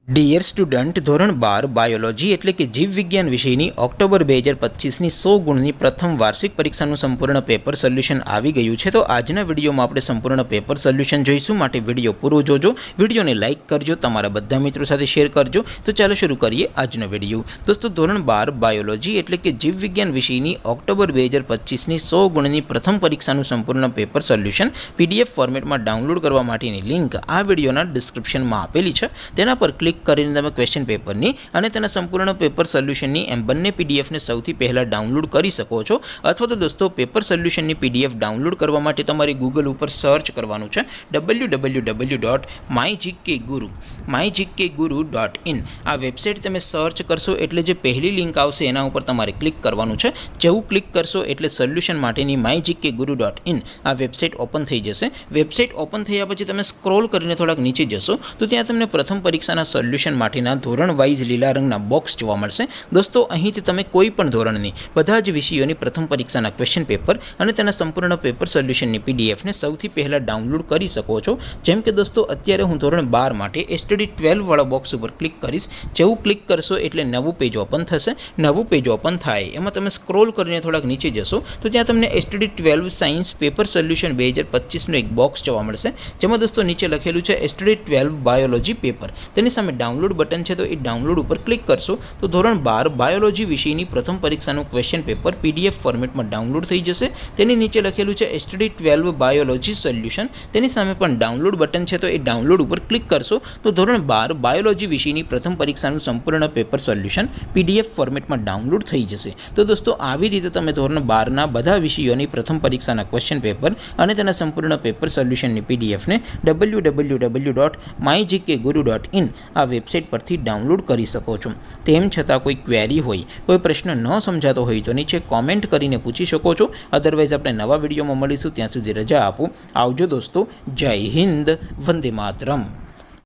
Dear student, ધોરણ 12 biology એટલે કે જીવ વિજ્ઞાન વિષયની ઓક્ટોબર 2025ની 100 ગુણની પ્રથમ વાર્ષિક પરીક્ષાનું સંપૂર્ણ પેપર સોલ્યુશન આવી ગયું છે। તો આજના વિડીયોમાં આપણે સંપૂર્ણ પેપર સોલ્યુશન જોઈશું, માટે વિડીયો પૂરો જોજો। વિડીયોને લાઇક કરજો, તમારા બધા મિત્રો સાથે શેર કરજો। તો ચાલો શરૂ કરીએ આજનો વિડીયો। દોસ્તો, ધોરણ 12 બાયોલોજી એટલે કે જીવ વિજ્ઞાન વિષયની ઓક્ટોબર 2025ની 100 ગુણની પ્રથમ પરીક્ષાનું સંપૂર્ણ પેપર સોલ્યુશન પીડીએફ ફોર્મેટમાં ડાઉનલોડ કરવા માટેની લિંક આ વિડીયોના ડિસ્ક્રિપ્શનમાં આપેલી છે। તેના પર ક્લિક કરીને તમે ક્વેશ્ચન પેપરની અને તેના સંપૂર્ણ પેપર સોલ્યુશનની એમ બંને પીડીએફને સૌથી પહેલાં ડાઉનલોડ કરી શકો છો। અથવા તો દોસ્તો, પેપર સોલ્યુશનની પીડીએફ ડાઉનલોડ કરવા માટે તમારે ગૂગલ ઉપર સર્ચ કરવાનું છે www.mygkguru.in। આ વેબસાઇટ તમે સર્ચ કરશો એટલે જે પહેલી લિંક આવશે એના ઉપર તમારે ક્લિક કરવાનું છે। જેવું ક્લિક કરશો એટલે સોલ્યુશન માટેની mygkguru.in આ વેબસાઇટ ઓપન થઈ જશે। વેબસાઇટ ઓપન થયા પછી તમે સ્ક્રોલ કરીને થોડાક નીચે જશો તો ત્યાં તમને પ્રથમ પરીક્ષાના સોલ્યુશન માટેના ધોરણ વાઇઝ લીલા રંગના બોક્સ જોવા મળશે। દોસ્તો, અહીંથી તમે કોઈ પણ ધોરણની બધા જ વિષયોની પ્રથમ પરીક્ષાના ક્વેશ્ચન પેપર અને તેના સંપૂર્ણ પેપર સોલ્યુશનની પીડીએફને સૌથી પહેલાં ડાઉનલોડ કરી શકો છો। જેમ કે દોસ્તો, અત્યારે હું ધોરણ 12 માટે STD 12 વાળા બોક્સ ઉપર ક્લિક કરીશ। જેવું ક્લિક કરશો એટલે નવું પેજ ઓપન થશે। નવું પેજ ઓપન થાય એમાં તમે સ્ક્રોલ કરીને થોડાક નીચે જશો તો ત્યાં તમને STD 12 સાયન્સ પેપર સોલ્યુશન 2025નું એક બોક્સ જોવા મળશે, જેમાં દોસ્તો નીચે લખેલું છે STD 12 બાયોલોજી પેપર। તેની સામે ડાઉનલોડ બટન છે, તો એ ડાઉનલોડ ઉપર ક્લિક કરશો તો ધોરણ 12 બાયોલોજી વિષયની પ્રથમ પરીક્ષાનું ક્વેશ્ચન પેપર પીડીએફ ફોર્મેટમાં ડાઉનલોડ થઈ જશે। તેની નીચે લખેલું છે STD 12 બાયોલોજી સોલ્યુશન, તેની સામે પણ ડાઉનલોડ બટન છે, તો એ ડાઉનલોડ ઉપર ક્લિક કરશો તો ધોરણ 12 બાયોલોજી વિષયની પ્રથમ પરીક્ષાનું સંપૂર્ણ પેપર સોલ્યુશન પીડીએફ ફોર્મેટમાં ડાઉનલોડ થઈ જશે। તો દોસ્તો, આવી રીતે તમે ધોરણ 12ના બધા વિષયોની પ્રથમ પરીક્ષાના ક્વેશ્ચન પેપર અને તેના સંપૂર્ણ પેપર સોલ્યુશનની પીડીએફને www.mygkguru.in આ વેબસાઇટ પરથી ડાઉનલોડ કરી શકો છો। તેમ છતાં કોઈ ક્વેરી હોય, કોઈ પ્રશ્ન ન સમજાતો હોય તો નીચે કોમેન્ટ કરીને પૂછી શકો છો। અધરવાઇઝ આપણે નવા વિડીયોમાં મળીશું, ત્યાં સુધી રજા આપો। આવજો દોસ્તો, જય હિન્દ, વંદે માતરમ।